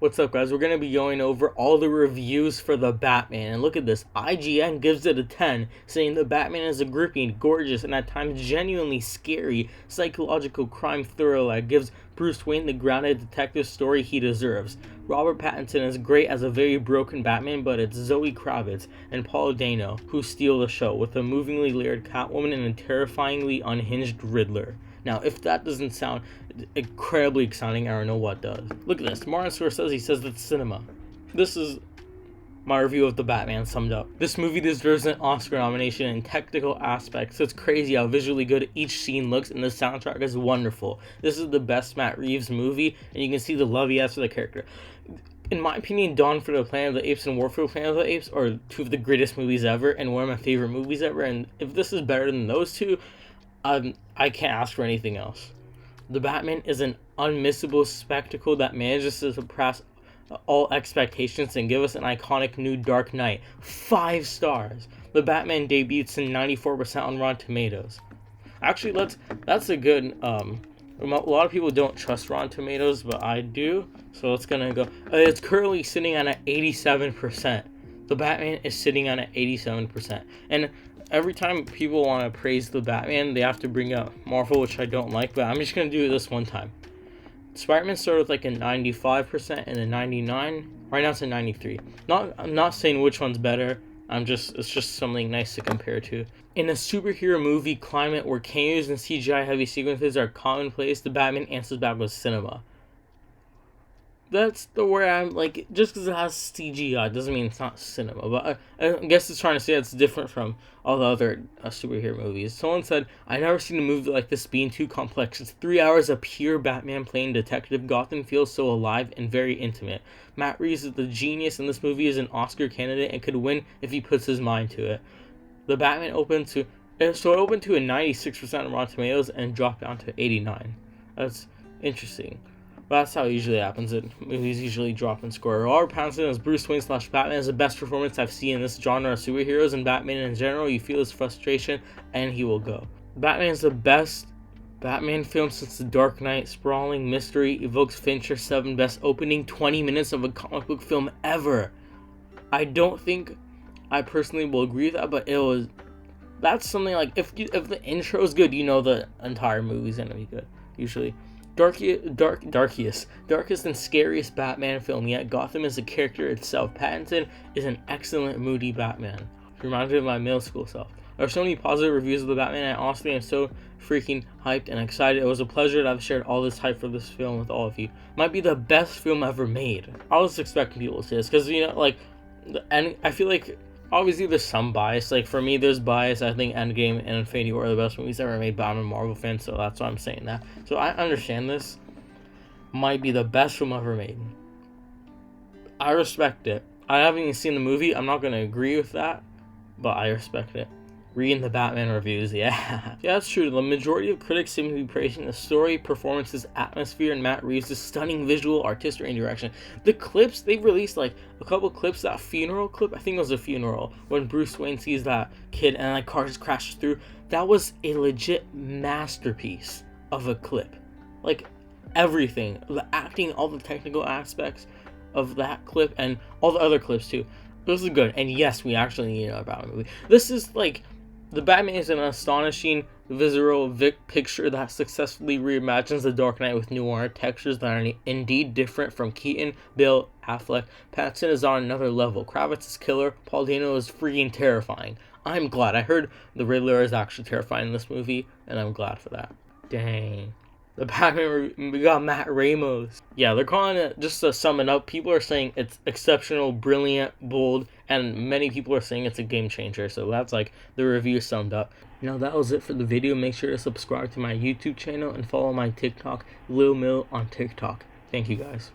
What's up, guys? We're going to be going over all the reviews for the Batman. And look at this. IGN gives it a 10, saying the Batman is a gripping, gorgeous, and at times genuinely scary psychological crime thriller that gives Bruce Wayne the grounded detective story he deserves. Robert Pattinson is great as a very broken Batman, but it's Zoe Kravitz and Paul Dano who steal the show with a movingly layered Catwoman and a terrifyingly unhinged Riddler. Now, if that doesn't sound incredibly exciting, I don't know what does. Look at this. Martin Scorsese says it's cinema. This is my review of The Batman summed up. This movie deserves an Oscar nomination in technical aspects. It's crazy how visually good each scene looks, and the soundtrack is wonderful. This is the best Matt Reeves movie, and you can see the love he has for the character. In my opinion, Dawn for the Planet of the Apes and War for the Planet of the Apes are two of the greatest movies ever, and one of my favorite movies ever, and if this is better than those two, I can't ask for anything else. The Batman is an unmissable spectacle that manages to surpass all expectations and give us an iconic new Dark Knight. 5 stars. The Batman debuts in 94% on Rotten Tomatoes. Actually, that's a good, a lot of people don't trust Rotten Tomatoes, but I do. So it's gonna go, it's currently sitting on an 87%. The Batman is sitting on an 87%. And every time people want to praise the Batman, they have to bring up Marvel, which I don't like, but I'm just going to do it this one time. Spider-Man started with like a 95% and a 99. Right now it's a 93. I'm not saying which one's better. It's just something nice to compare to. In a superhero movie climate where cameos and CGI heavy sequences are commonplace, the Batman answers back with cinema. That's the where I'm like, just because it has CGI doesn't mean it's not cinema. But I guess it's trying to say it's different from all the other superhero movies. Someone said, "I never seen a movie like this being too complex. It's 3 hours of pure Batman playing detective. Gotham feels so alive and very intimate. Matt Reeves is the genius, and this movie is an Oscar candidate and could win if he puts his mind to it." The Batman opened to a 96% on Rotten Tomatoes and dropped down to 89. That's interesting. But that's how it usually happens. Movies usually drop in score. Robert Pattinson as Bruce Wayne / Batman is the best performance I've seen in this genre of superheroes and Batman in general. You feel his frustration, and he will go. Batman is the best Batman film since The Dark Knight. Sprawling mystery evokes Fincher's 7 best opening 20 minutes of a comic book film ever. I don't think I personally will agree with that, but that's something like if the intro is good, you know the entire movie's gonna be good usually. Darkest and scariest Batman film yet. Gotham is a character itself. Pattinson is an excellent moody Batman. Reminds me of my middle school self. There are so many positive reviews of the Batman, and honestly I'm so freaking hyped and excited. It was a pleasure that I've shared all this hype for this film with all of you. Might be the best film ever made. I was expecting people to say this because, you know, like, and I feel like obviously there's some bias. Like for me, there's bias. I think Endgame and Infinity War are the best movies ever made, but I'm a Marvel fan, so that's why I'm saying that. So I understand this might be the best film ever made. I respect it. I haven't even seen the movie. I'm not going to agree with that, but I respect it. Reading the Batman reviews, yeah. Yeah, that's true. The majority of critics seem to be praising the story, performances, atmosphere, and Matt Reeves' stunning visual, artistry, and direction. The clips, they've released like a couple clips, that funeral clip, I think it was a funeral, when Bruce Wayne sees that kid and like car just crashes through. That was a legit masterpiece of a clip. Like everything, the acting, all the technical aspects of that clip, and all the other clips too. This is good, and yes, we actually need a Batman movie. This is like, the Batman is an astonishing visceral picture that successfully reimagines The Dark Knight with noir textures that are indeed different from Keaton, Bale, Affleck. Pattinson is on another level. Kravitz is killer. Paul Dano is freaking terrifying. I'm glad. I heard the Riddler is actually terrifying in this movie, and I'm glad for that. Dang. The Batman, we got Matt Ramos. Yeah, they're calling it, just to sum it up, people are saying it's exceptional, brilliant, bold, and many people are saying it's a game changer. So that's like the review summed up. Now that was it for the video. Make sure to subscribe to my YouTube channel and follow my TikTok, Lil Mill on TikTok. Thank you guys.